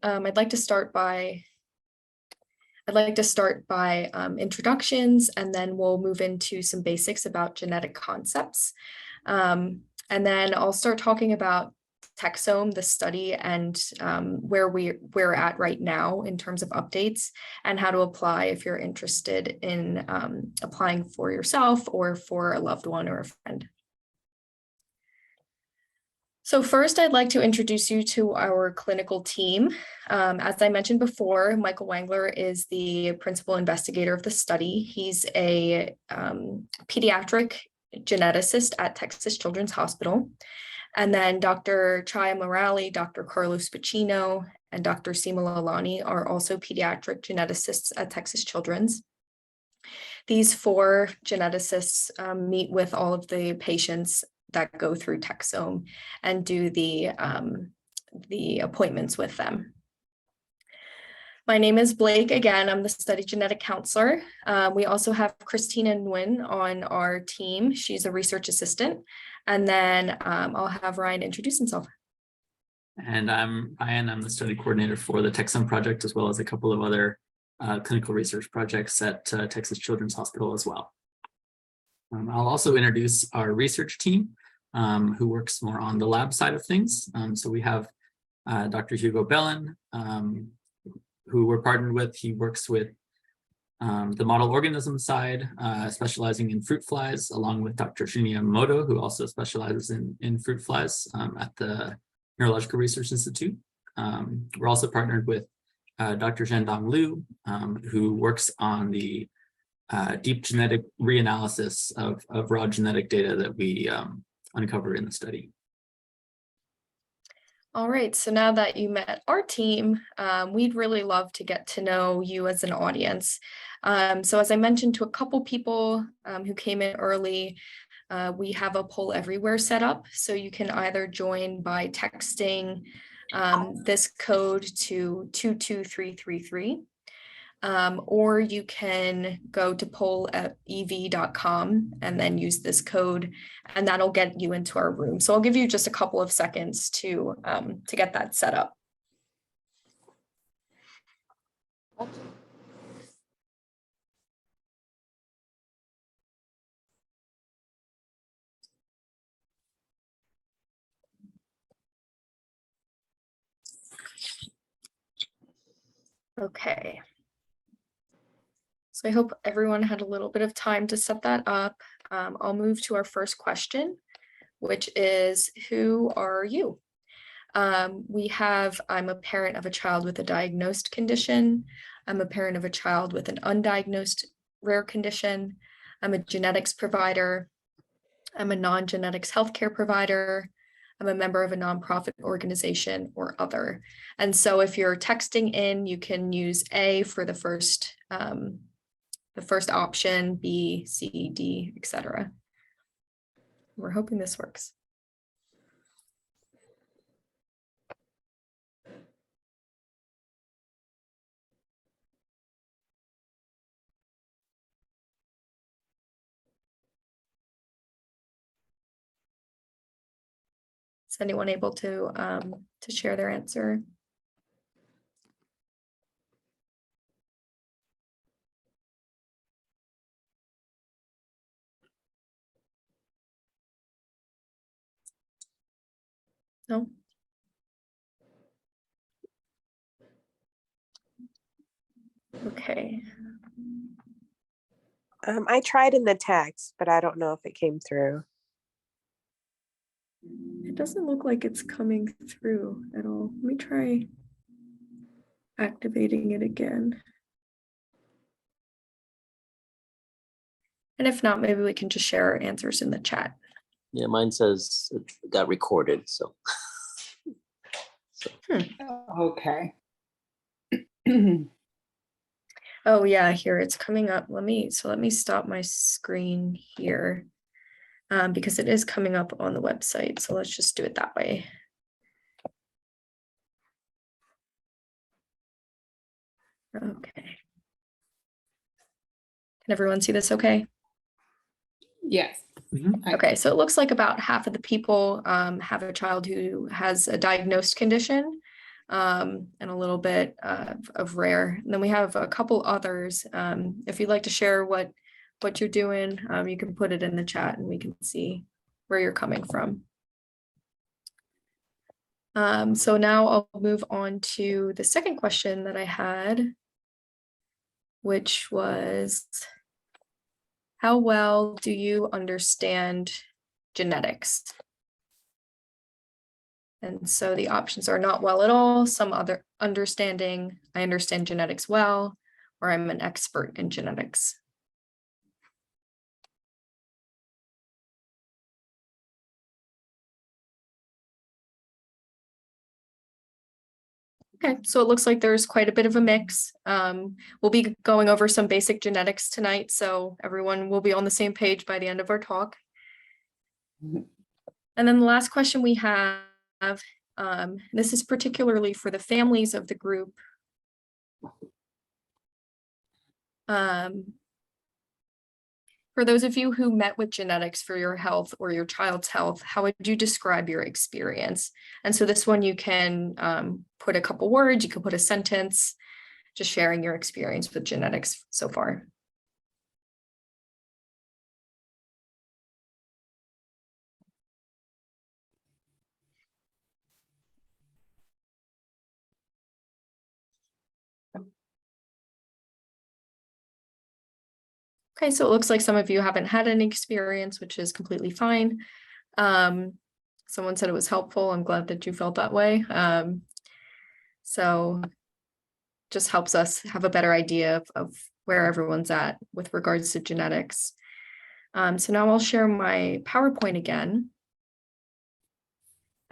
I'd like to start by introductions, and then we'll move into some basics about genetic concepts. And then I'll start talking about Texome, the study, and where we're at right now in terms of updates and how to apply if you're interested in applying for yourself or for a loved one or a friend. So first, I'd like to introduce you to our clinical team. As I mentioned before, Michael Wangler is the principal investigator of the study. He's a pediatric geneticist at Texas Children's Hospital. And then Dr. Chaya Morali, Dr. Carlos Pacino, and Dr. Seema Lalani are also pediatric geneticists at Texas Children's. These four geneticists meet with all of the patients that go through Texome and do the appointments with them. My name is Blake. Again, I'm the study genetic counselor. We also have Christina Nguyen on our team. She's a research assistant. And then I'll have Ryan introduce himself. And I'm Ryan. I'm the study coordinator for the Texome project, as well as a couple of other clinical research projects at Texas Children's Hospital as well. I'll also introduce our research team, who works more on the lab side of things. So we have Dr. Hugo Bellin, who we're partnered with. He works with the model organism side, specializing in fruit flies, along with Dr. Shinya Yamamoto, who also specializes in fruit flies at the Neurological Research Institute. We're also partnered with Dr. Zhendong Liu, who works on the deep genetic reanalysis of raw genetic data that we uncover in the study. All right, so now that you met our team, we'd really love to get to know you as an audience. So as I mentioned to a couple people who came in early, we have a poll everywhere set up. So you can either join by texting this code to 22333. Or you can go to poll@ev.com and then use this code, and that'll get you into our room. So I'll give you just a couple of seconds to get that set up. Okay. So I hope everyone had a little bit of time to set that up. I'll move to our first question, which is, who are you? We have, I'm a parent of a child with a diagnosed condition. I'm a parent of a child with an undiagnosed rare condition. I'm a genetics provider. I'm a non-genetics healthcare provider. I'm a member of a nonprofit organization or other. And so if you're texting in, you can use A for the first option, B, C, D, etc. We're hoping this works. Is anyone able to share their answer? No? Okay. I tried in the text, but I don't know if it came through. It doesn't look like it's coming through at all. Let me try activating it again. And if not, maybe we can just share our answers in the chat. Yeah, mine says it got recorded, so. Okay. Oh yeah, here it's coming up. Let me stop my screen here because it is coming up on the website. So let's just do it that way. Okay. Can everyone see this okay? Yes. Okay, so it looks like about half of the people have a child who has a diagnosed condition. and a little bit of rare. And then we have a couple others. If you'd like to share what you're doing, you can put it in the chat and we can see where you're coming from. So now I'll move on to the second question that I had, which was, how well do you understand genetics? And so the options are not well at all, some other understanding, I understand genetics well, or I'm an expert in genetics. Okay, so it looks like there's quite a bit of a mix. We'll be going over some basic genetics tonight, so everyone will be on the same page by the end of our talk. And then the last question we have, this is particularly for the families of the group. For those of you who met with genetics for your health or your child's health, how would you describe your experience? And so this one you can put a couple words, you can put a sentence, just sharing your experience with genetics so far. Okay, so it looks like some of you haven't had any experience, which is completely fine. Someone said it was helpful. I'm glad that you felt that way. So just helps us have a better idea of where everyone's at with regards to genetics. So now I'll share my PowerPoint again.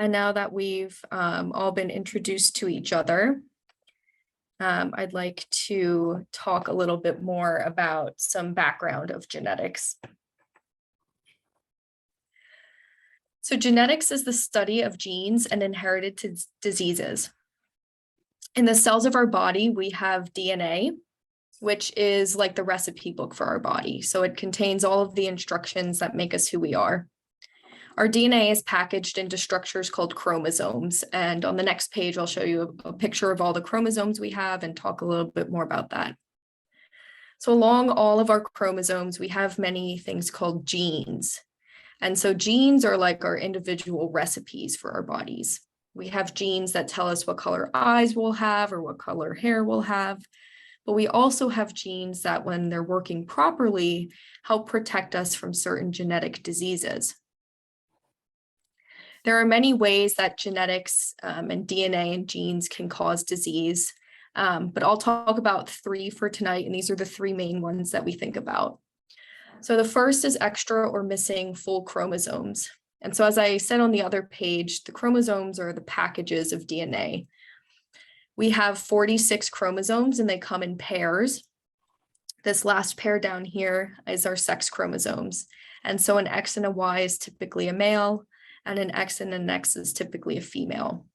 And now that we've all been introduced to each other, I'd like to talk a little bit more about some background of genetics. So genetics is the study of genes and inherited diseases. In the cells of our body, we have DNA, which is like the recipe book for our body. So it contains all of the instructions that make us who we are. Our DNA is packaged into structures called chromosomes. And on the next page, I'll show you a picture of all the chromosomes we have and talk a little bit more about that. So along all of our chromosomes, we have many things called genes. And so genes are like our individual recipes for our bodies. We have genes that tell us what color eyes we'll have or what color hair we'll have. But we also have genes that, when they're working properly, help protect us from certain genetic diseases. There are many ways that genetics and DNA and genes can cause disease, but I'll talk about 3 for tonight, and these are the 3 main ones that we think about. So the first is extra or missing full chromosomes. And so as I said on the other page, the chromosomes are the packages of DNA. We have 46 chromosomes and they come in pairs. This last pair down here is our sex chromosomes. And so an X and a Y is typically a male, and an X and an X is typically a female.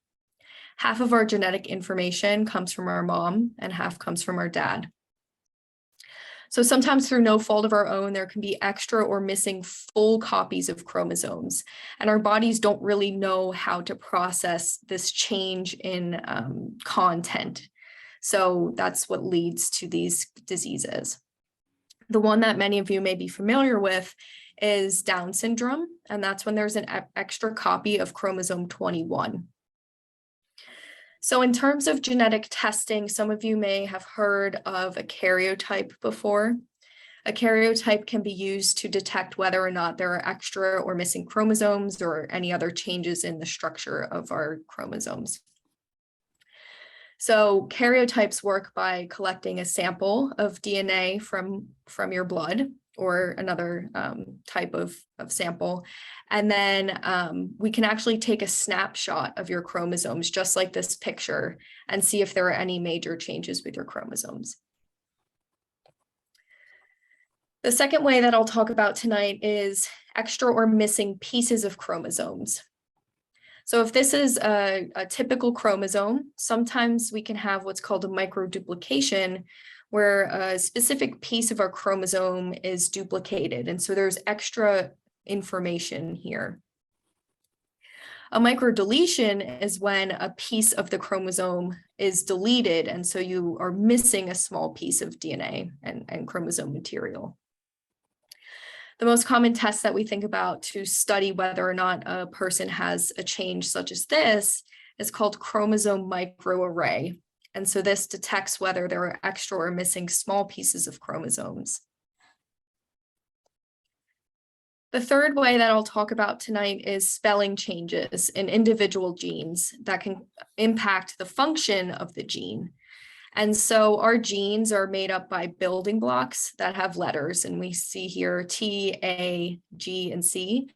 Half of our genetic information comes from our mom and half comes from our dad. So sometimes through no fault of our own, there can be extra or missing full copies of chromosomes, and our bodies don't really know how to process this change in content. So that's what leads to these diseases. The one that many of you may be familiar with is Down syndrome, and that's when there's an extra copy of chromosome 21. So in terms of genetic testing, some of you may have heard of a karyotype before. A karyotype can be used to detect whether or not there are extra or missing chromosomes or any other changes in the structure of our chromosomes. So karyotypes work by collecting a sample of DNA from your blood or another type of sample. And then we can actually take a snapshot of your chromosomes, just like this picture, and see if there are any major changes with your chromosomes. The second way that I'll talk about tonight is extra or missing pieces of chromosomes. So if this is a typical chromosome, sometimes we can have what's called a microduplication, where a specific piece of our chromosome is duplicated. And so there's extra information here. A microdeletion is when a piece of the chromosome is deleted, and so you are missing a small piece of DNA and chromosome material. The most common test that we think about to study whether or not a person has a change such as this is called chromosome microarray. And so this detects whether there are extra or missing small pieces of chromosomes. The third way that I'll talk about tonight is spelling changes in individual genes that can impact the function of the gene. And so our genes are made up by building blocks that have letters, and we see here T, A, G, and C.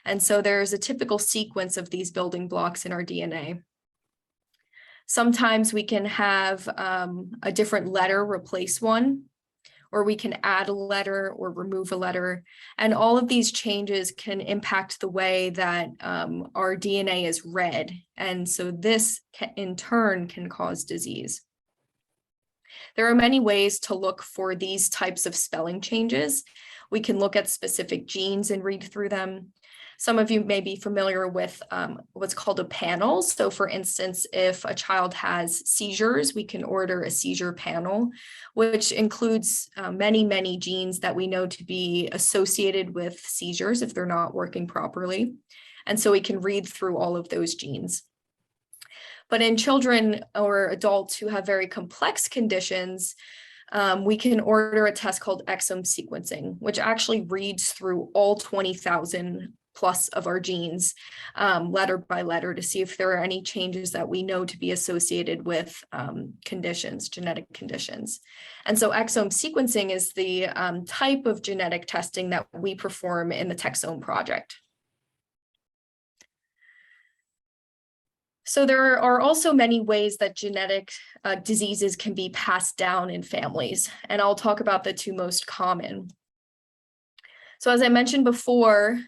And so there's a typical sequence of these building blocks in our DNA. Sometimes we can have a different letter replace one, or we can add a letter or remove a letter. And all of these changes can impact the way that our DNA is read. And so this in turn can cause disease. There are many ways to look for these types of spelling changes. We can look at specific genes and read through them. Some of you may be familiar with what's called a panel. So for instance, if a child has seizures, we can order a seizure panel, which includes many, many genes that we know to be associated with seizures if they're not working properly. And so we can read through all of those genes. But in children or adults who have very complex conditions, we can order a test called exome sequencing, which actually reads through all 20,000 plus of our genes, letter by letter, to see if there are any changes that we know to be associated with conditions, genetic conditions. And so exome sequencing is the type of genetic testing that we perform in the Texome project. So there are also many ways that genetic diseases can be passed down in families, and I'll talk about the two most common. So as I mentioned before,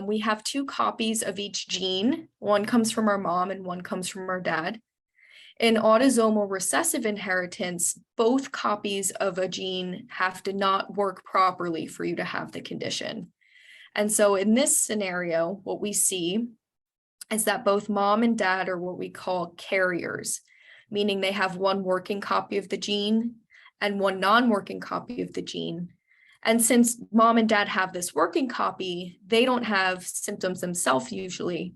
we have 2 copies of each gene. One comes from our mom and one comes from our dad. In autosomal recessive inheritance, both copies of a gene have to not work properly for you to have the condition. And so in this scenario, what we see is that both mom and dad are what we call carriers, meaning they have one working copy of the gene and one non-working copy of the gene. And since mom and dad have this working copy, they don't have symptoms themselves usually,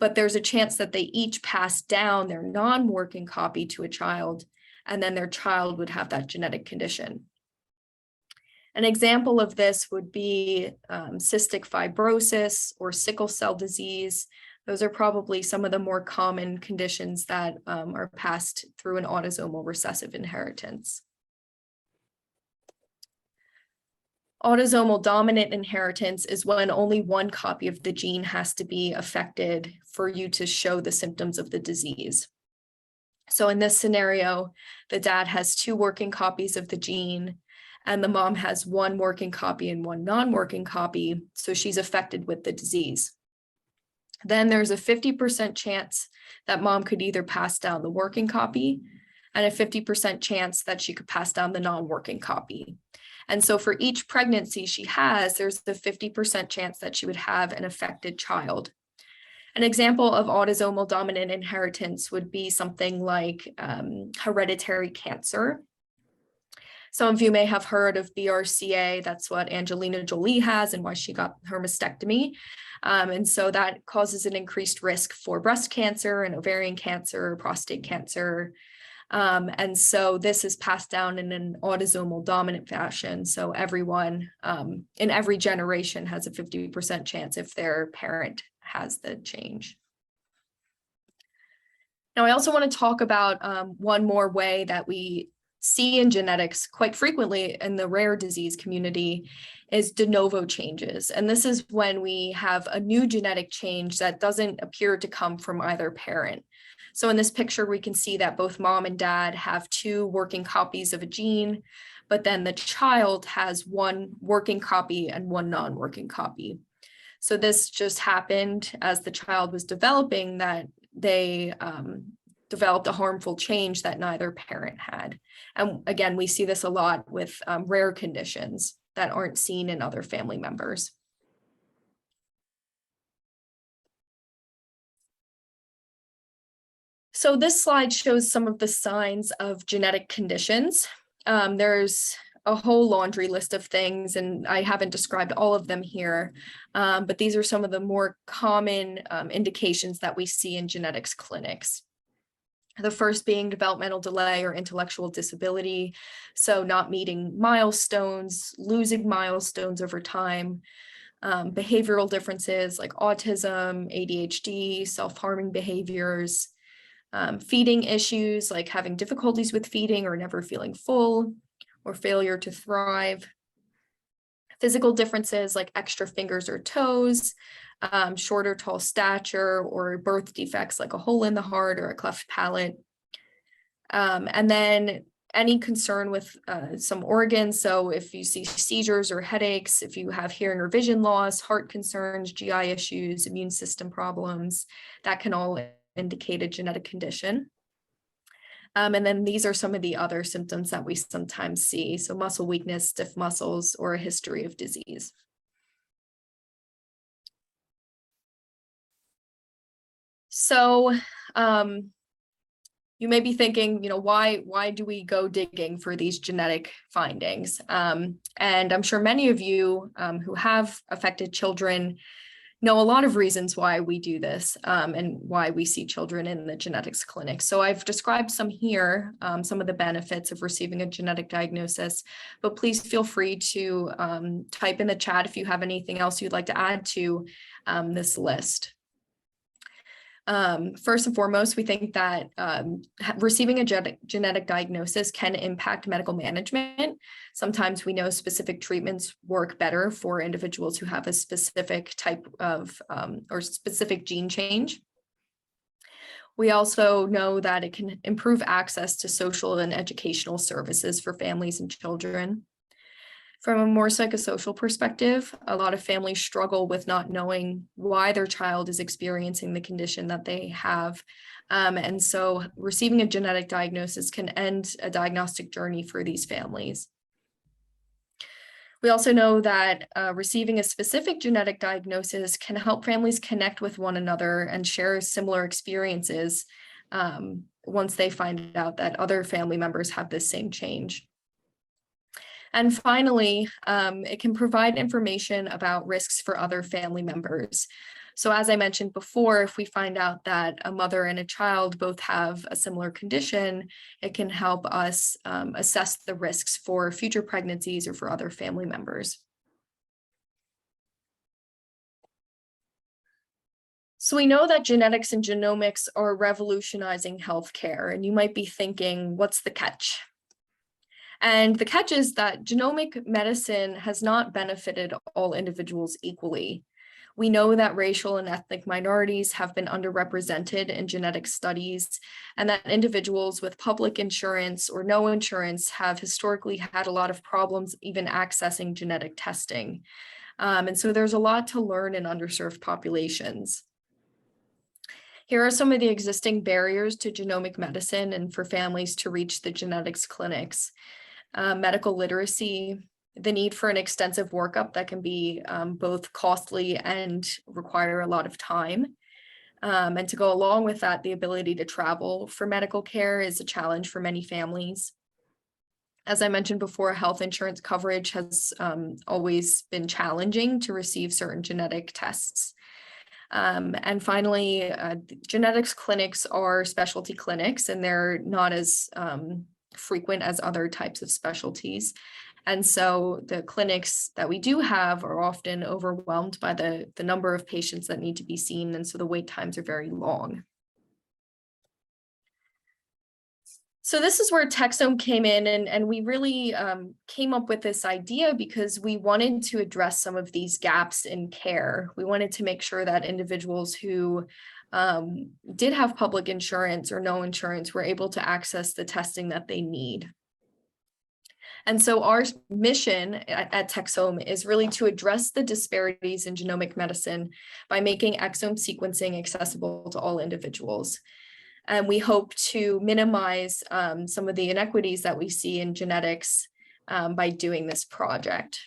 but there's a chance that they each pass down their non-working copy to a child, and then their child would have that genetic condition. An example of this would be cystic fibrosis or sickle cell disease. Those are probably some of the more common conditions that are passed through an autosomal recessive inheritance. Autosomal dominant inheritance is when only one copy of the gene has to be affected for you to show the symptoms of the disease. So in this scenario, the dad has 2 working copies of the gene, and the mom has 1 working copy and 1 non-working copy, so she's affected with the disease. Then there's a 50% chance that mom could either pass down the working copy and a 50% chance that she could pass down the non-working copy. And so for each pregnancy she has, there's the 50% chance that she would have an affected child. An example of autosomal dominant inheritance would be something like hereditary cancer. Some of you may have heard of BRCA. That's what Angelina Jolie has and why she got her mastectomy. And so that causes an increased risk for breast cancer and ovarian cancer, prostate cancer. And so this is passed down in an autosomal dominant fashion. So everyone in every generation has a 50% chance if their parent has the change. Now, I also want to talk about one more way that we see in genetics quite frequently in the rare disease community is de novo changes. And this is when we have a new genetic change that doesn't appear to come from either parent. So in this picture, we can see that both mom and dad have 2 working copies of a gene, but then the child has 1 working copy and 1 non-working copy. So this just happened as the child was developing, that they developed a harmful change that neither parent had. And again, we see this a lot with rare conditions that aren't seen in other family members. So this slide shows some of the signs of genetic conditions. There's a whole laundry list of things, and I haven't described all of them here, but these are some of the more common indications that we see in genetics clinics. The first being developmental delay or intellectual disability, so not meeting milestones, losing milestones over time, behavioral differences like autism, ADHD, self-harming behaviors, feeding issues like having difficulties with feeding or never feeling full, or failure to thrive. Physical differences like extra fingers or toes, short or tall stature, or birth defects like a hole in the heart or a cleft palate. And then any concern with some organs. So if you see seizures or headaches, if you have hearing or vision loss, heart concerns, GI issues, immune system problems, that can all indicate a genetic condition. And then these are some of the other symptoms that we sometimes see. So muscle weakness, stiff muscles, or a history of disease. So you may be thinking, why do we go digging for these genetic findings? And I'm sure many of you who have affected children know a lot of reasons why we do this and why we see children in the genetics clinic. So I've described some here, some of the benefits of receiving a genetic diagnosis, but please feel free to type in the chat if you have anything else you'd like to add to this list. First and foremost, we think that receiving a genetic diagnosis can impact medical management. Sometimes we know specific treatments work better for individuals who have a specific type of or specific gene change. We also know that it can improve access to social and educational services for families and children. From a more psychosocial perspective, a lot of families struggle with not knowing why their child is experiencing the condition that they have. And so receiving a genetic diagnosis can end a diagnostic journey for these families. We also know that receiving a specific genetic diagnosis can help families connect with one another and share similar experiences once they find out that other family members have this same change. And finally, it can provide information about risks for other family members. So as I mentioned before, if we find out that a mother and a child both have a similar condition, it can help us assess the risks for future pregnancies or for other family members. So we know that genetics and genomics are revolutionizing healthcare, and you might be thinking, what's the catch? And the catch is that genomic medicine has not benefited all individuals equally. We know that racial and ethnic minorities have been underrepresented in genetic studies, and that individuals with public insurance or no insurance have historically had a lot of problems even accessing genetic testing. And so there's a lot to learn in underserved populations. Here are some of the existing barriers to genomic medicine and for families to reach the genetics clinics. Medical literacy, the need for an extensive workup that can be both costly and require a lot of time. And to go along with that, the ability to travel for medical care is a challenge for many families. As I mentioned before, health insurance coverage has always been challenging to receive certain genetic tests. And finally, genetics clinics are specialty clinics, and they're not as frequent as other types of specialties. And so the clinics that we do have are often overwhelmed by the number of patients that need to be seen. And so the wait times are very long. So this is where Texome came in, and we really came up with this idea because we wanted to address some of these gaps in care. We wanted to make sure that individuals who did have public insurance or no insurance were able to access the testing that they need. And so our mission at Texome is really to address the disparities in genomic medicine by making exome sequencing accessible to all individuals. And we hope to minimize some of the inequities that we see in genetics by doing this project.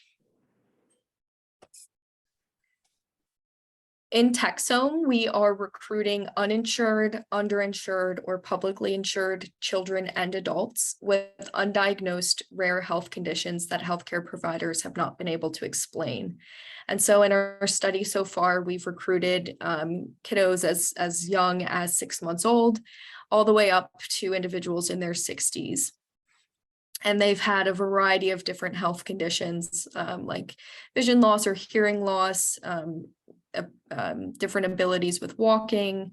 In Texome, we are recruiting uninsured, underinsured, or publicly insured children and adults with undiagnosed rare health conditions that healthcare providers have not been able to explain. And so in our study so far, we've recruited kiddos as young as 6 months old, all the way up to individuals in their 60s. And they've had a variety of different health conditions like vision loss or hearing loss, different abilities with walking,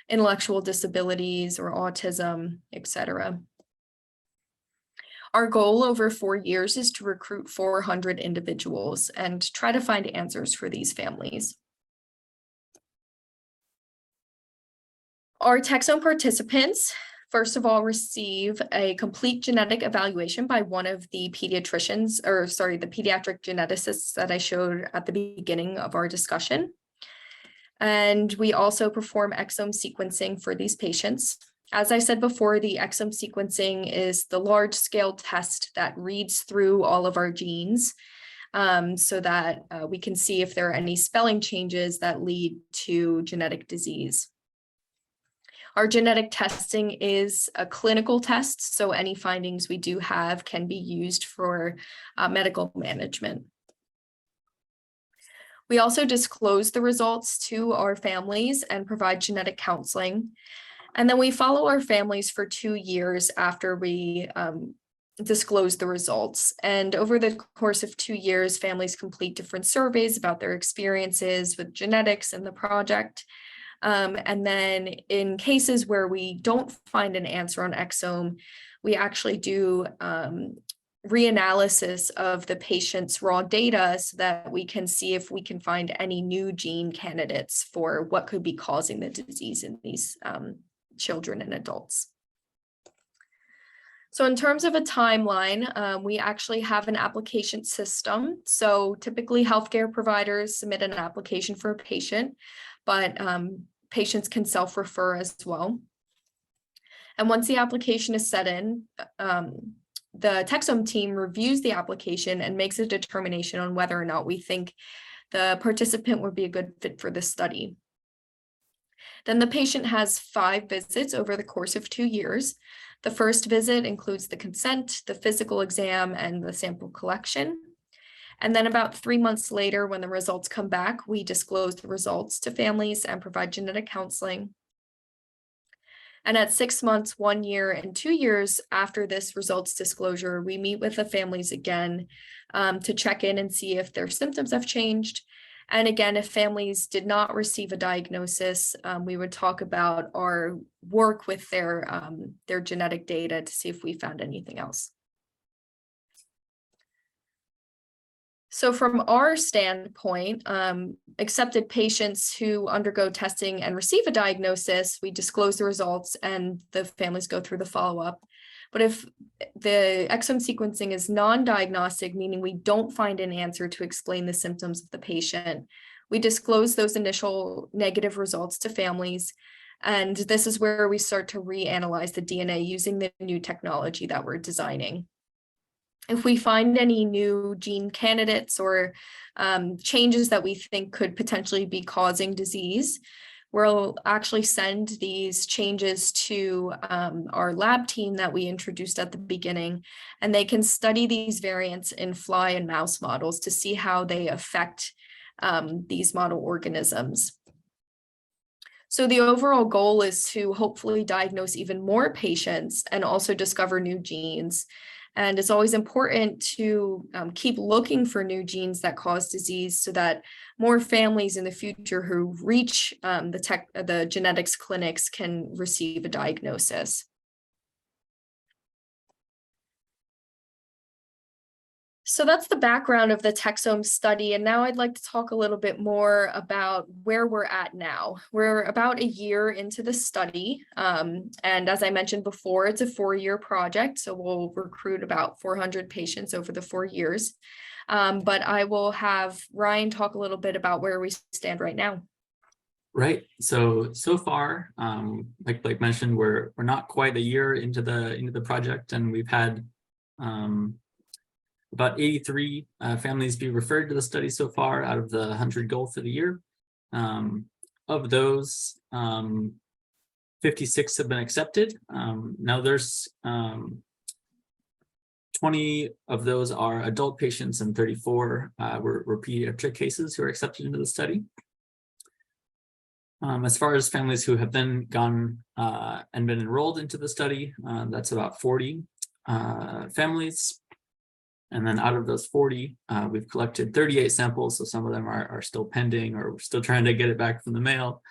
intellectual disabilities or autism, etc. Our goal over 4 years is to recruit 400 individuals and try to find answers for these families. Our Texome participants, first of all, receive a complete genetic evaluation by one of the pediatricians, the pediatric geneticists that I showed at the beginning of our discussion. And we also perform exome sequencing for these patients. As I said before, the exome sequencing is the large-scale test that reads through all of our genes so that we can see if there are any spelling changes that lead to genetic disease. Our genetic testing is a clinical test, so any findings we do have can be used for medical management. We also disclose the results to our families and provide genetic counseling. And then we follow our families for 2 years after we disclose the results. And over the course of 2 years, families complete different surveys about their experiences with genetics and the project. And then in cases where we don't find an answer on exome, we actually do reanalysis of the patient's raw data so that we can see if we can find any new gene candidates for what could be causing the disease in these children and adults. So in terms of a timeline, we actually have an application system. So typically healthcare providers submit an application for a patient, but patients can self-refer as well. And once the application is set in, the Texome team reviews the application and makes a determination on whether or not we think the participant would be a good fit for this study. Then the patient has 5 visits over the course of 2 years. The first visit includes the consent, the physical exam, and the sample collection. And then about 3 months later, when the results come back, we disclose the results to families and provide genetic counseling. And at 6 months, 1 year, and 2 years after this results disclosure, we meet with the families again to check in and see if their symptoms have changed. And again, if families did not receive a diagnosis, we would talk about our work with their genetic data to see if we found anything else. So from our standpoint, accepted patients who undergo testing and receive a diagnosis, we disclose the results and the families go through the follow-up. But if the exome sequencing is non-diagnostic, meaning we don't find an answer to explain the symptoms of the patient, we disclose those initial negative results to families. And this is where we start to reanalyze the DNA using the new technology that we're designing. If we find any new gene candidates or changes that we think could potentially be causing disease, we'll actually send these changes to our lab team that we introduced at the beginning, and they can study these variants in fly and mouse models to see how they affect these model organisms. So the overall goal is to hopefully diagnose even more patients and also discover new genes. And it's always important to keep looking for new genes that cause disease so that more families in the future who reach the genetics clinics can receive a diagnosis. So that's the background of the Texome study. And now I'd like to talk a little bit more about where we're at now. We're about a year into the study. And as I mentioned before, it's a 4-year project. So we'll recruit about 400 patients over the 4 years. But I will have Ryan talk a little bit about where we stand right now. Right. So far, like mentioned, we're not quite a year into the project, and we've had about 83 families be referred to the study so far out of the 100 goal for the year. Of those, 56 have been accepted. Now there's 20 of those are adult patients and 34 were pediatric cases who are accepted into the study. As far as families who have then gone and been enrolled into the study, that's about 40 families. And then out of those 40, we've collected 38 samples. So some of them are still pending, or we're still trying to get it back from the mail.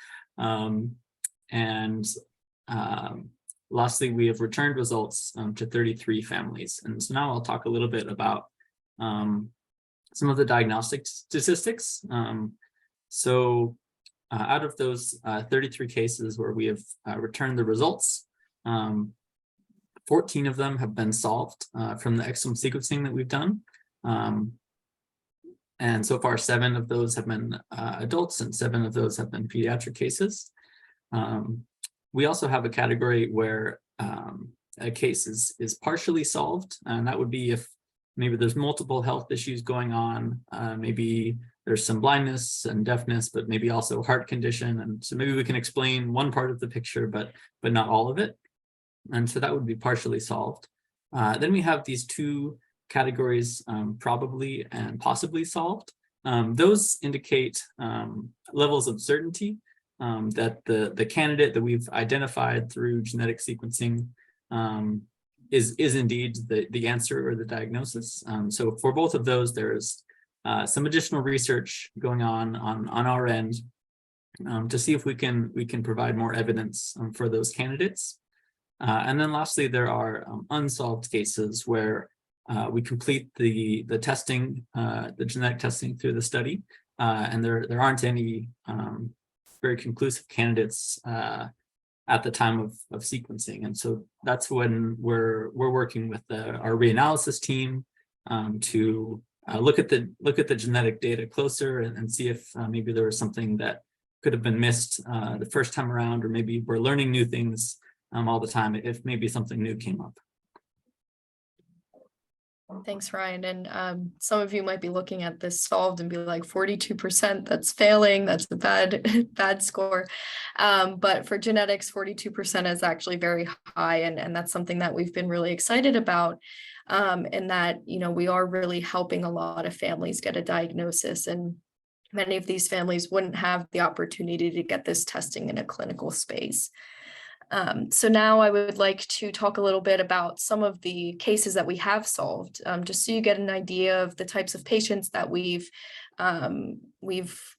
Lastly, we have returned results to 33 families. And so now I'll talk a little bit about some of the diagnostic statistics. Out of those 33 cases where we have returned the results, 14 of them have been solved from the exome sequencing that we've done. And so far, 7 of those have been adults and 7 of those have been pediatric cases. We also have a category where a case is partially solved, and that would be if maybe there's multiple health issues going on, maybe there's some blindness and deafness, but maybe also heart condition. And so maybe we can explain one part of the picture, but not all of it. And so that would be partially solved. Then we have these 2 categories, probably and possibly solved. Those indicate levels of certainty that the candidate that we've identified through genetic sequencing is indeed the answer or the diagnosis. So for both of those, there's some additional research going on our end to see if we can provide more evidence for those candidates. And then lastly, there are unsolved cases where we complete the testing, the genetic testing through the study, and there aren't any very conclusive candidates at the time of sequencing. And so that's when we're working with our reanalysis team to look at the genetic data closer and see if maybe there was something that could have been missed the first time around, or maybe we're learning new things all the time if maybe something new came up. Thanks, Ryan. And some of you might be looking at this solved and be like 42%, that's failing, that's a bad score. But for genetics, 42% is actually very high. And that's something that we've been really excited about. And that, we are really helping a lot of families get a diagnosis. And many of these families wouldn't have the opportunity to get this testing in a clinical space. So now I would like to talk a little bit about some of the cases that we have solved, just so you get an idea of the types of patients that we've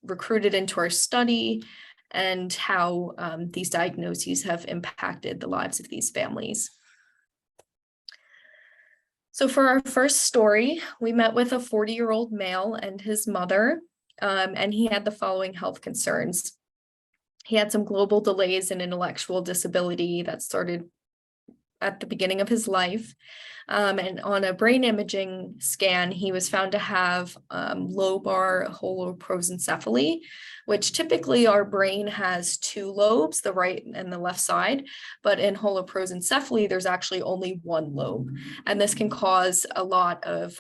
recruited into our study and how these diagnoses have impacted the lives of these families. So for our first story, we met with a 40-year-old male and his mother, and he had the following health concerns. He had some global delays in intellectual disability that started at the beginning of his life. And on a brain imaging scan, he was found to have lobar holoprosencephaly, which typically our brain has 2 lobes, the right and the left side. But in holoprosencephaly, there's actually only 1 lobe. And this can cause a lot of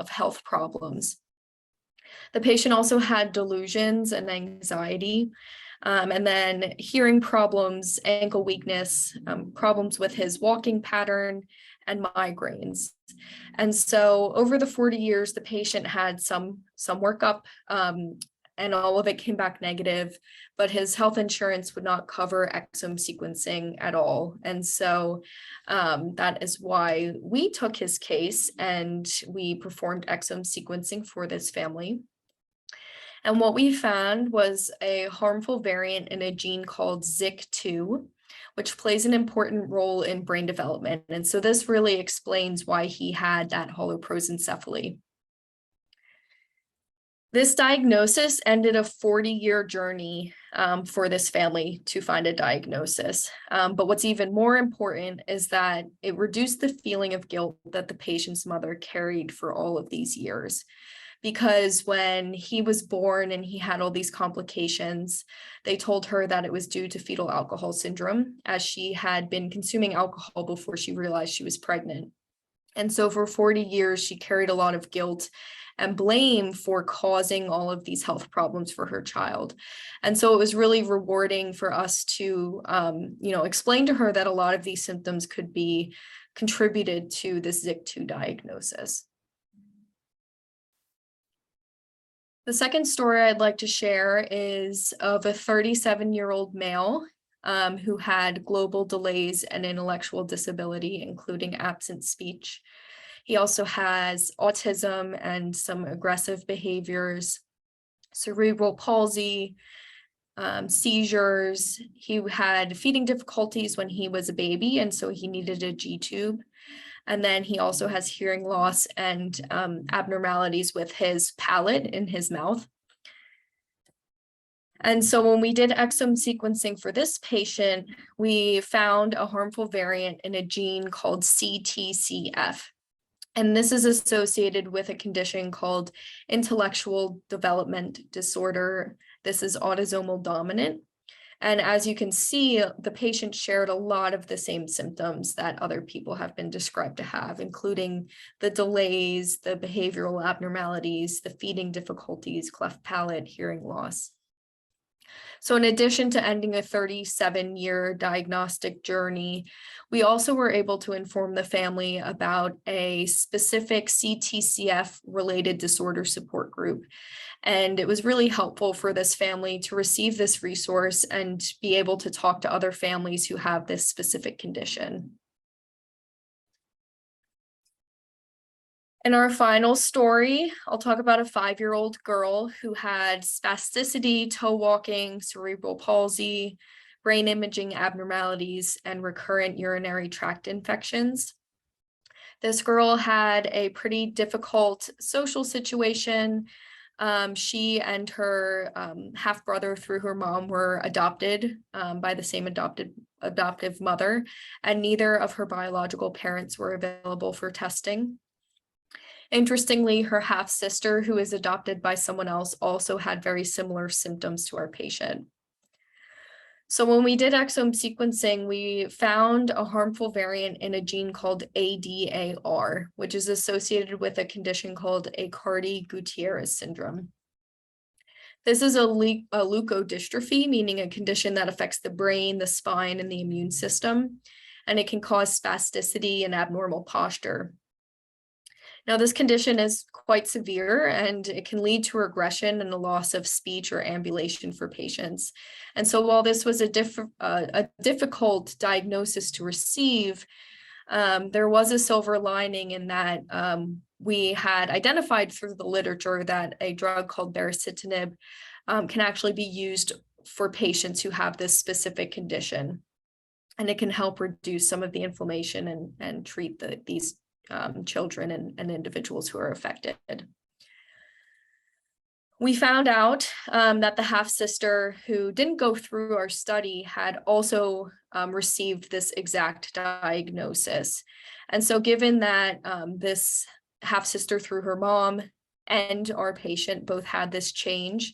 health problems. The patient also had delusions and anxiety. And then hearing problems, ankle weakness, problems with his walking pattern, and migraines. And so over the 40 years, the patient had some workup, and all of it came back negative, but his health insurance would not cover exome sequencing at all. And so that is why we took his case and we performed exome sequencing for this family. And what we found was a harmful variant in a gene called ZIC2, which plays an important role in brain development. And so this really explains why he had that holoprosencephaly. This diagnosis ended a 40-year journey for this family to find a diagnosis. But what's even more important is that it reduced the feeling of guilt that the patient's mother carried for all of these years. Because when he was born and he had all these complications, they told her that it was due to fetal alcohol syndrome, as she had been consuming alcohol before she realized she was pregnant. And so for 40 years, she carried a lot of guilt and blame for causing all of these health problems for her child. And so it was really rewarding for us to, explain to her that a lot of these symptoms could be contributed to this ZIC2 diagnosis. The second story I'd like to share is of a 37-year-old male who had global delays and intellectual disability, including absent speech. He also has autism and some aggressive behaviors, cerebral palsy, seizures. He had feeding difficulties when he was a baby, and so he needed a G-tube. And then he also has hearing loss and abnormalities with his palate in his mouth. And so when we did exome sequencing for this patient, we found a harmful variant in a gene called CTCF. And this is associated with a condition called intellectual development disorder. This is autosomal dominant. And as you can see, the patient shared a lot of the same symptoms that other people have been described to have, including the delays, the behavioral abnormalities, the feeding difficulties, cleft palate, hearing loss. So in addition to ending a 37-year diagnostic journey, we also were able to inform the family about a specific CTCF-related disorder support group. And it was really helpful for this family to receive this resource and be able to talk to other families who have this specific condition. In our final story, I'll talk about a 5-year-old girl who had spasticity, toe walking, cerebral palsy, brain imaging abnormalities, and recurrent urinary tract infections. This girl had a pretty difficult social situation. She and her half-brother through her mom were adopted by the same adoptive mother, and neither of her biological parents were available for testing. Interestingly, her half-sister, who is adopted by someone else, also had very similar symptoms to our patient. So when we did exome sequencing, we found a harmful variant in a gene called ADAR, which is associated with a condition called Aicardi-Goutieres syndrome. This is a leukodystrophy, meaning a condition that affects the brain, the spine, and the immune system, and it can cause spasticity and abnormal posture. Now, this condition is quite severe and it can lead to regression and a loss of speech or ambulation for patients. And so while this was a difficult diagnosis to receive, there was a silver lining in that we had identified through the literature that a drug called baricitinib can actually be used for patients who have this specific condition. And it can help reduce some of the inflammation and treat these children and individuals who are affected. We found out that the half-sister who didn't go through our study had also received this exact diagnosis. And so given that this half-sister through her mom and our patient both had this change,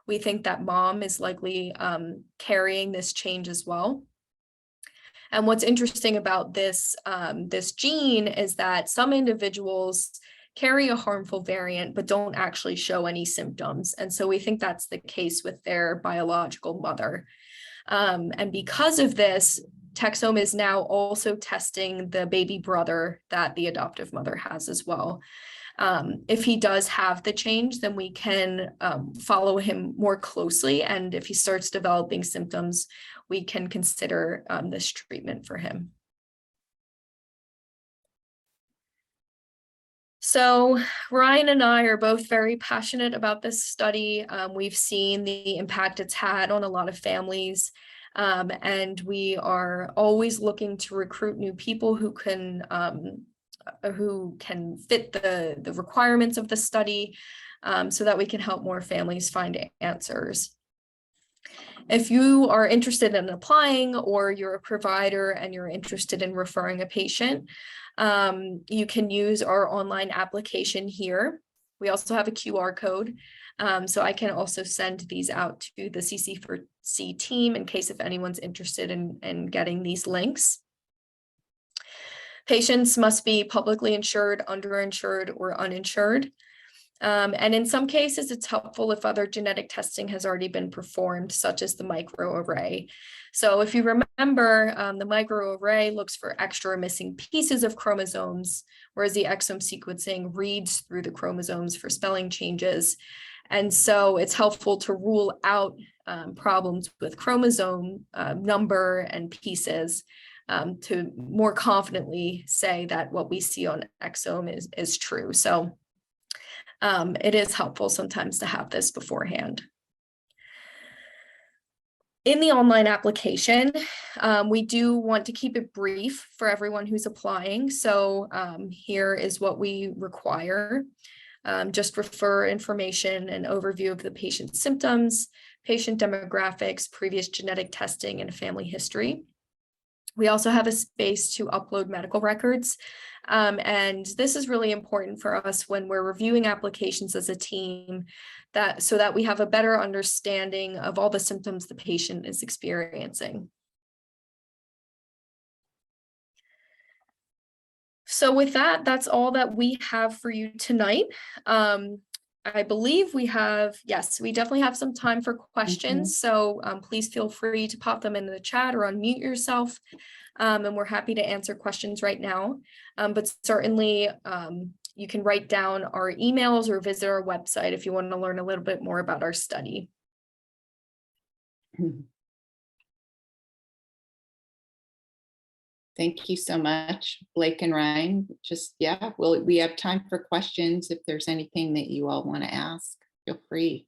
we think that mom is likely carrying this change as well. And what's interesting about this gene is that some individuals carry a harmful variant but don't actually show any symptoms. And so we think that's the case with their biological mother. And because of this, Texome is now also testing the baby brother that the adoptive mother has as well. If he does have the change, then we can follow him more closely. And if he starts developing symptoms, we can consider this treatment for him. So Ryan and I are both very passionate about this study. We've seen the impact it's had on a lot of families. And we are always looking to recruit new people who can fit the requirements of the study so that we can help more families find answers. If you are interested in applying or you're a provider and you're interested in referring a patient, you can use our online application here. We also have a QR code, so I can also send these out to the CC4C team in case if anyone's interested in getting these links. Patients must be publicly insured, underinsured, or uninsured. And in some cases, it's helpful if other genetic testing has already been performed, such as the microarray. So if you remember, the microarray looks for extra or missing pieces of chromosomes, whereas the exome sequencing reads through the chromosomes for spelling changes. And so it's helpful to rule out problems with chromosome number and pieces to more confidently say that what we see on exome is true. So it is helpful sometimes to have this beforehand. In the online application, we do want to keep it brief for everyone who's applying. So here is what we require. Just refer information and overview of the patient's symptoms, patient demographics, previous genetic testing, and family history. We also have a space to upload medical records. And this is really important for us when we're reviewing applications as a team, so that we have a better understanding of all the symptoms the patient is experiencing. So with that, that's all that we have for you tonight. I believe we have, yes, we definitely have some time for questions. So please feel free to pop them into the chat or unmute yourself. And we're happy to answer questions right now. But certainly you can write down our emails or visit our website if you want to learn a little bit more about our study. Thank you so much, Blake and Ryan. Just, yeah, we have time for questions. If there's anything that you all want to ask, feel free.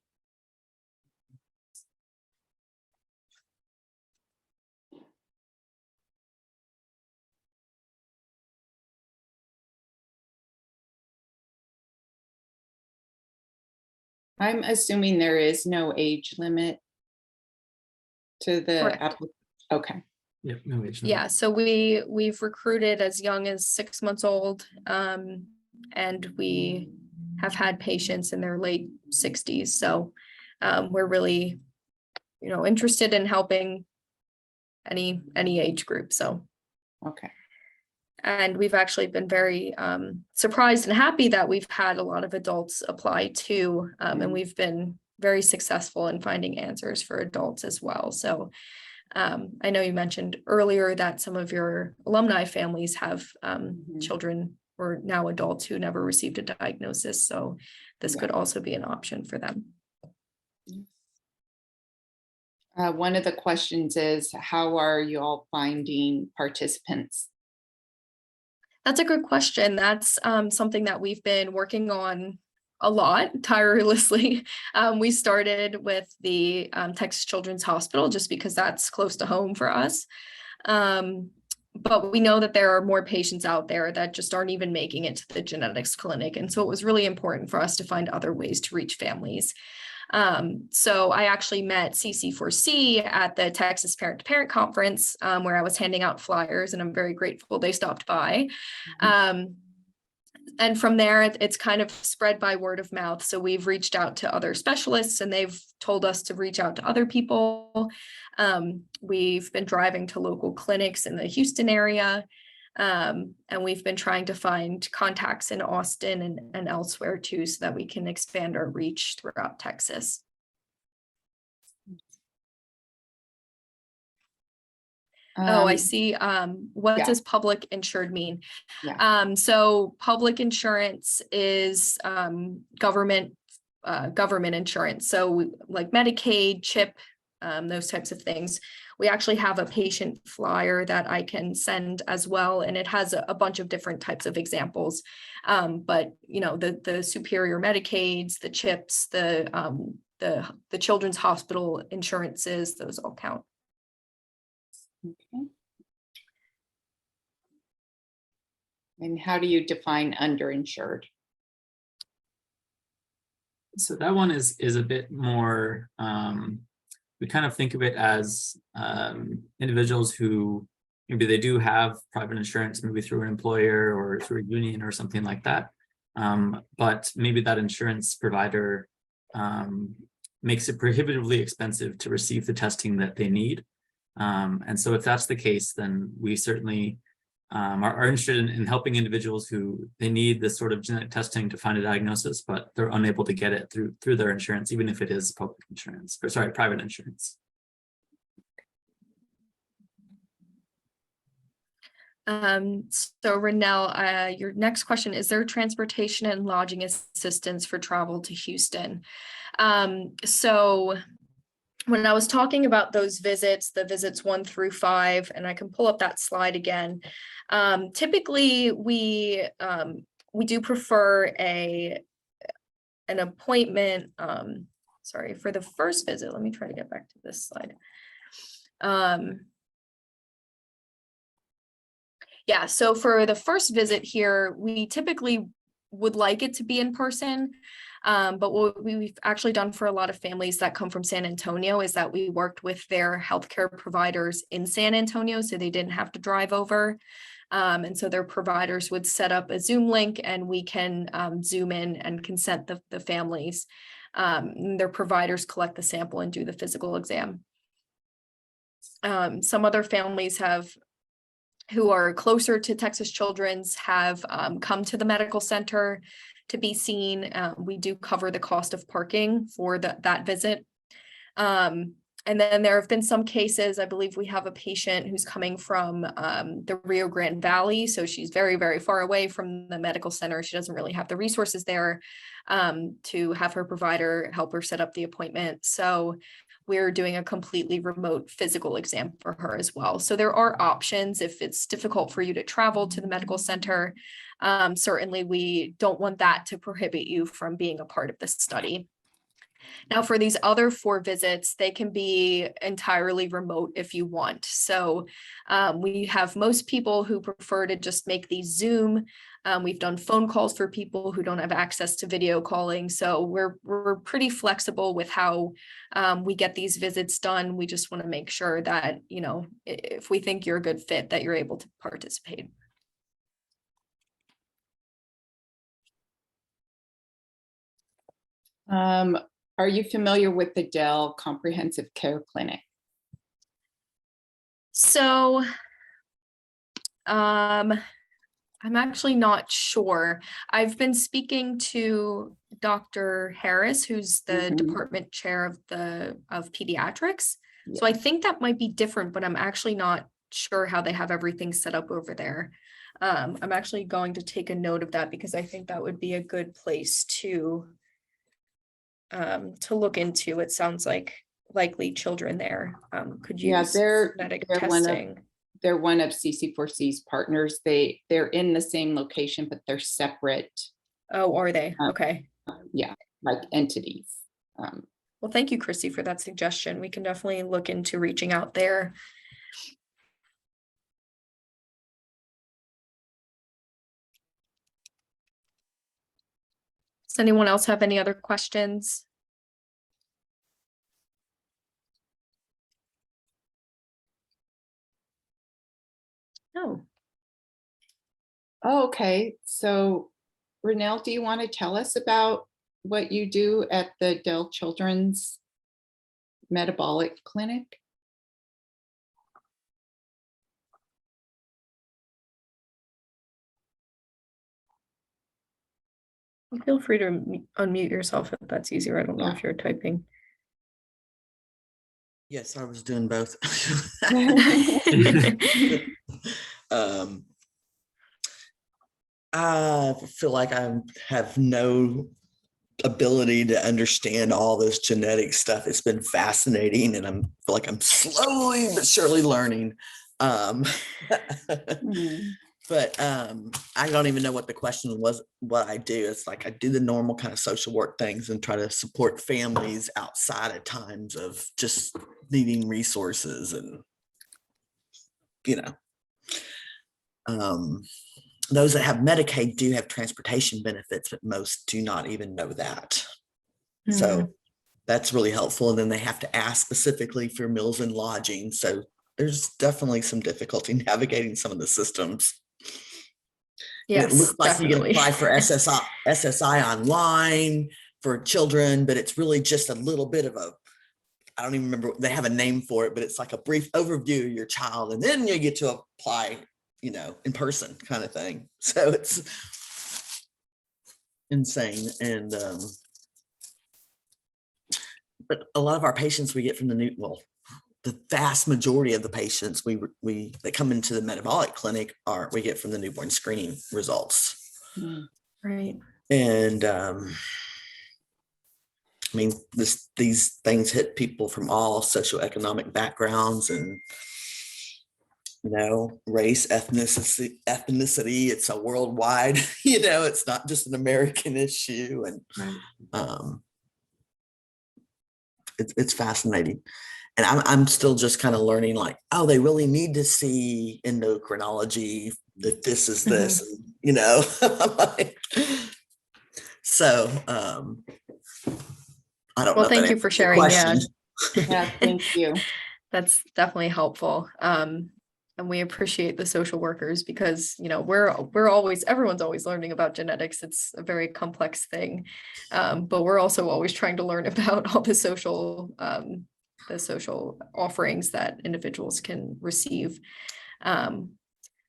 I'm assuming there is no age limit to the Correct. Okay. Yep, no age limit. Yeah, so we've recruited as young as 6 months old, and we have had patients in their late 60s. So we're really, interested in helping any age group. So Okay. and we've actually been very surprised and happy that we've had a lot of adults apply too, and we've been very successful in finding answers for adults as well. So I know you mentioned earlier that some of your alumni families have children or now adults who never received a diagnosis. So this could also be an option for them. One of the questions is, how are you all finding participants? That's a good question. That's something that we've been working on a lot, tirelessly. We started with the Texas Children's Hospital just because that's close to home for us. But we know that there are more patients out there that just aren't even making it to the genetics clinic. And so it was really important for us to find other ways to reach families. So I actually met CC4C at the Texas Parent to Parent Conference, where I was handing out flyers, and I'm very grateful they stopped by. And from there, it's kind of spread by word of mouth. So we've reached out to other specialists and they've told us to reach out to other people. We've been driving to local clinics in the Houston area. And we've been trying to find contacts in Austin and elsewhere too, so that we can expand our reach throughout Texas. I see. What does public insured mean? Yeah. So public insurance is government insurance. So like Medicaid, CHIP, those types of things. We actually have a patient flyer that I can send as well, and it has a bunch of different types of examples. But the superior Medicaids, the CHIPs, the Children's Hospital insurances, those all count. Okay. And how do you define underinsured? So that one is a bit more, we kind of think of it as individuals who maybe they do have private insurance, maybe through an employer or through a union or something like that. But maybe that insurance provider makes it prohibitively expensive to receive the testing that they need. And so if that's the case, then we certainly are interested in helping individuals who they need this sort of genetic testing to find a diagnosis, but they're unable to get it through their insurance, even if it is public insurance, or sorry, private insurance. So Renelle, your next question, is there transportation and lodging assistance for travel to Houston? So when I was talking about those visits, the visits 1 through 5, and I can pull up that slide again. Typically we do prefer an appointment. Sorry, for the first visit, let me try to get back to this slide. Yeah, so for the first visit here, we typically would like it to be in person. But what we've actually done for a lot of families that come from San Antonio is that we worked with their healthcare providers in San Antonio, so they didn't have to drive over. And so their providers would set up a Zoom link and we can Zoom in and consent the families. Their providers collect the sample and do the physical exam. Some other families who are closer to Texas Children's have come to the medical center to be seen. We do cover the cost of parking for that visit. And then there have been some cases, I believe we have a patient who's coming from the Rio Grande Valley. So she's very, very far away from the medical center. She doesn't really have the resources there to have her provider help her set up the appointment. So we're doing a completely remote physical exam for her as well. So there are options if it's difficult for you to travel to the medical center. Certainly, we don't want that to prohibit you from being a part of the study. Now, for these other 4 visits, they can be entirely remote if you want. So we have most people who prefer to just make these Zoom. We've done phone calls for people who don't have access to video calling. So we're pretty flexible with how we get these visits done. We just want to make sure that, you know, if we think you're a good fit, that you're able to participate. Are you familiar with the Dell Comprehensive Care Clinic? So I'm actually not sure. I've been speaking to Dr. Harris, who's the department chair of pediatrics. So I think that might be different, but I'm actually not sure how they have everything set up over there. I'm actually going to take a note of that because I think that would be a good place to look into. It sounds like likely children there could use genetic testing. They're one of CC4C's partners. They're in the same location, but they're separate. Oh, are they? Okay. Yeah, like entities. Well, thank you, Chrissy, for that suggestion. We can definitely look into reaching out there. Does anyone else have any other questions? No. Oh, okay. So, Renelle, do you want to tell us about what you do at the Dell Children's Metabolic Clinic? Feel free to unmute yourself if that's easier. I don't know if you're typing. Yes, I was doing both. I feel like I have no ability to understand all this genetic stuff. It's been fascinating, and I feel like I'm slowly but surely learning. But I don't even know what the question was, what I do. It's like I do the normal kind of social work things and try to support families outside of times of just needing resources and, you know, those that have Medicaid do have transportation benefits, but most do not even know that. So that's really helpful. And then they have to ask specifically for meals and lodging. So there's definitely some difficulty navigating some of the systems. Yes, it looks like definitely. you can apply for SSI online for children, but it's really just a little bit of I don't even remember, they have a name for it, but it's like a brief overview of your child. And then you get to apply in person kind of thing. So it's insane. And but a lot of our patients we get from the vast majority of the patients that come into the metabolic clinic we get from the newborn screening results. Right. And I mean, these things hit people from all socioeconomic backgrounds and, race, ethnicity. It's a worldwide, it's not just an American issue. And it's fascinating. And I'm still just kind of learning, like, oh, they really need to see endocrinology if this is this, so I don't know. Well, thank that you for answers your sharing. Yeah. question. Yeah, thank you. That's definitely helpful. And we appreciate the social workers because, everyone's always learning about genetics. It's a very complex thing. But we're also always trying to learn about all the social offerings that individuals can receive.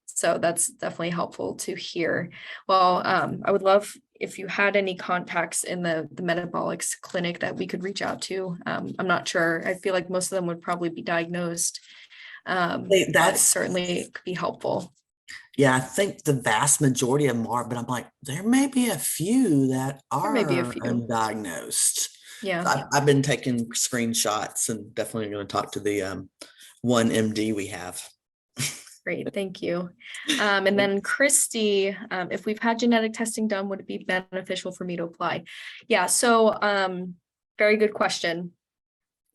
So that's definitely helpful to hear. Well, I would love if you had any contacts in the metabolics clinic that we could reach out to. I'm not sure. I feel like most of them would probably be diagnosed. But That's certainly could be helpful. Yeah, I think the vast majority of them are, but I'm like, there may be a few that There may be a are few. undiagnosed. Yeah. I've been taking screenshots and definitely going to talk to the one MD we have. Great, thank you. And then Christy, if we've had genetic testing done, would it be beneficial for me to apply? Yeah, so very good question.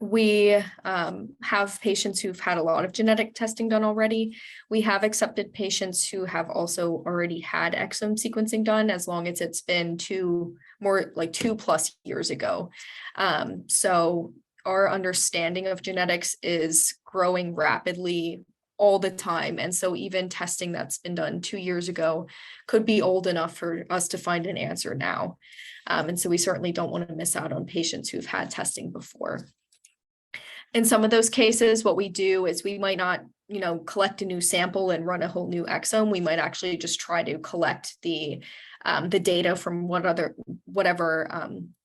We have patients who've had a lot of genetic testing done already. We have accepted patients who have also already had exome sequencing done, as long as it's been 2+ years ago. So our understanding of genetics is growing rapidly all the time. And so even testing that's been done 2 years ago could be old enough for us to find an answer now. And so we certainly don't want to miss out on patients who've had testing before. In some of those cases, what we do is we might not, collect a new sample and run a whole new exome. We might actually just try to collect the data from whatever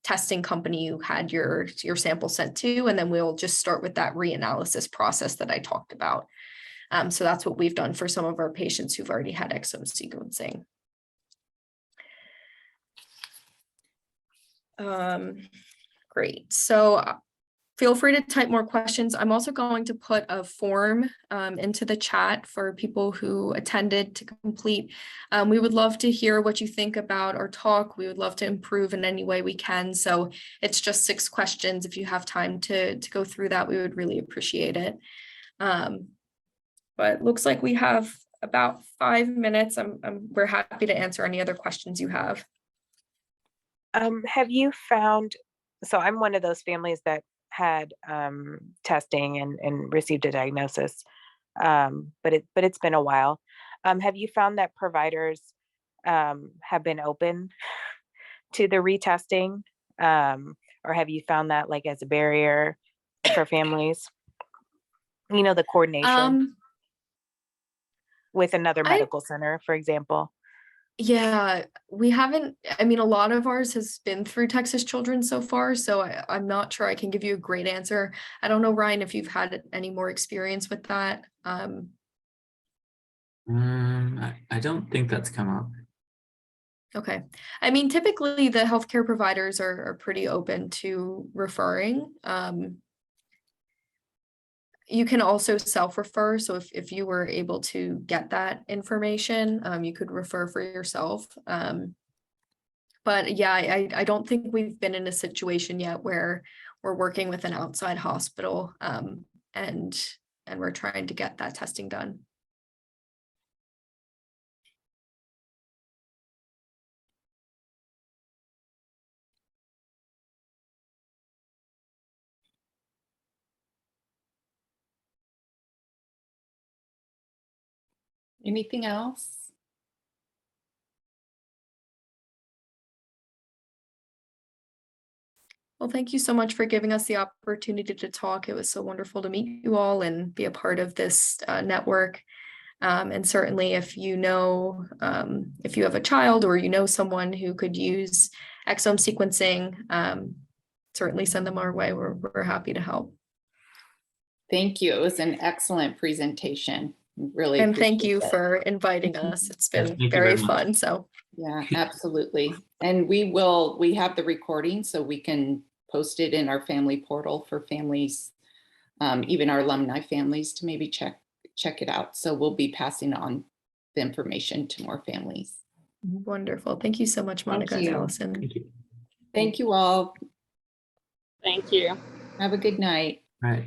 testing company you had your sample sent to, and then we'll just start with that reanalysis process that I talked about. So that's what we've done for some of our patients who've already had exome sequencing. Great. So feel free to type more questions. I'm also going to put a form into the chat for people who attended to complete. We would love to hear what you think about our talk. We would love to improve in any way we can. So it's just 6 questions. If you have time to go through that, we would really appreciate it. But it looks like we have about 5 minutes. We're happy to answer any other questions you have. Have you found, so I'm one of those families that had testing and received a diagnosis, but it's been a while. Have you found that providers have been open to the retesting, or have you found that like as a barrier for families? The coordination with another medical center, for example. Yeah, we haven't, a lot of ours has been through Texas Children so far, so I'm not sure I can give you a great answer. I don't know, Ryan, if you've had any more experience with that. I don't think that's come up. Okay. Typically the healthcare providers are pretty open to referring. You can also self-refer. So if you were able to get that information, you could refer for yourself. But yeah, I don't think we've been in a situation yet where we're working with an outside hospital and we're trying to get that testing done. Anything else? Well, thank you so much for giving us the opportunity to talk. It was so wonderful to meet you all and be a part of this network. And certainly if you know, if you have a child or you know someone who could use exome sequencing, certainly send them our way. We're happy to help. Thank you. It was an excellent presentation. Really. And thank you appreciate it. for inviting us. It's Yes, been thank you very very much. fun. So Yeah, absolutely. And we have the recording so we can post it in our family portal for families, even our alumni families to maybe check it out. So we'll be passing on the information to more families. wonderful. Thank you so much, Monica and you. Allison. Thank you. Thank you all. Thank you. Have a good night.